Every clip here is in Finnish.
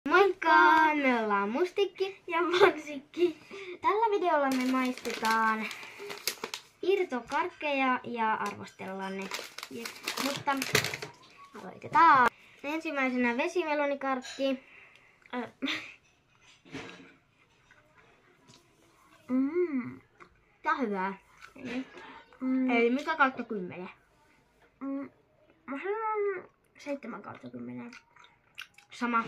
Moikka! Me ollaan Mustikki ja Mansikki. Tällä videolla me maistetaan irtokarkkeja ja arvostellaan ne. Mutta aloitetaan. Ensimmäisenä vesimelonikarkki. Tää on hyvää. Eli mikä kautta 10? Mä sanon 7/10. Sama.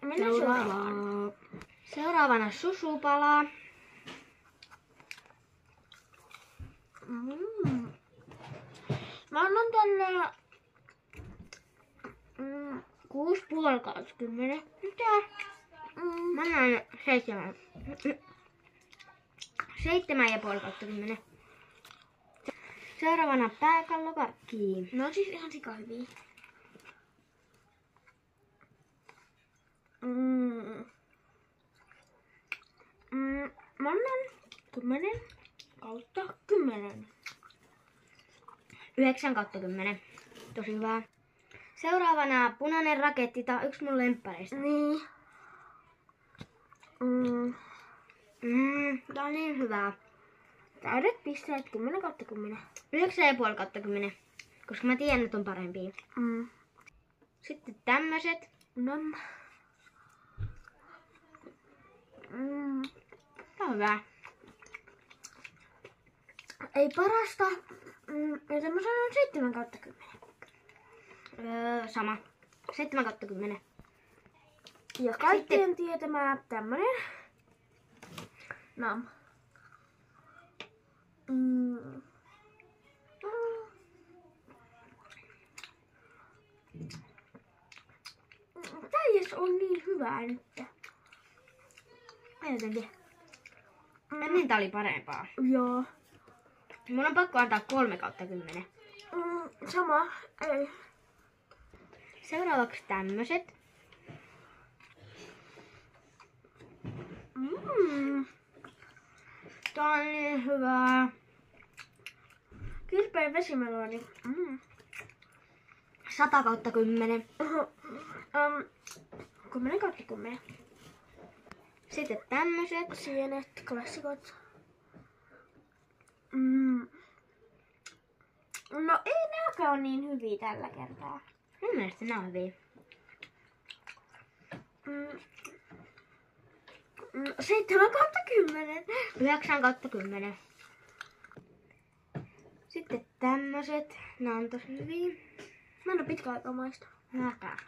Mennään seuraavaan. Seuraavana susupala. Mä annan tänne 6,5/10. Mitä? Mä annan 7. 7,5/10. Seuraavana pääkallokarkki. Ne on siis ihan sika hyviä. Mä annan 10/10. 9/10. Tosi hyvä. Seuraavana punainen raketti. Tää on yksi mun lemppareista. Niin. Tää on niin hyvää. Täydet pisteet 10/10. 9,5/10. Koska mä tiedän, että on parempia. Sitten tämmöset. Tää on hyvä. Ei parasta. Joten mä sanon 7/10. Sama. 7/10. Ja kaikkien tietämää tämmönen. Nam. Tää ei on niin hyvää nyt. Mä jotenkin. Ennen tää oli parempaa. Joo. Mun on pakko antaa 3/10. Sama. Ei. Seuraavaksi tämmöset. Tää on niin hyvää. Kirpeen vesimeloni. 100/10. 10/10. Sitten tämmöset. Sienet, klassikot. No ei nääkään ole niin hyviä tällä kertaa. Mun mielestä nää on hyviä. 7/10. 9/10. Sitten tämmöset. Nää on tosi hyviä. Mä en oo pitkä aikaa maistanut. Mäkään.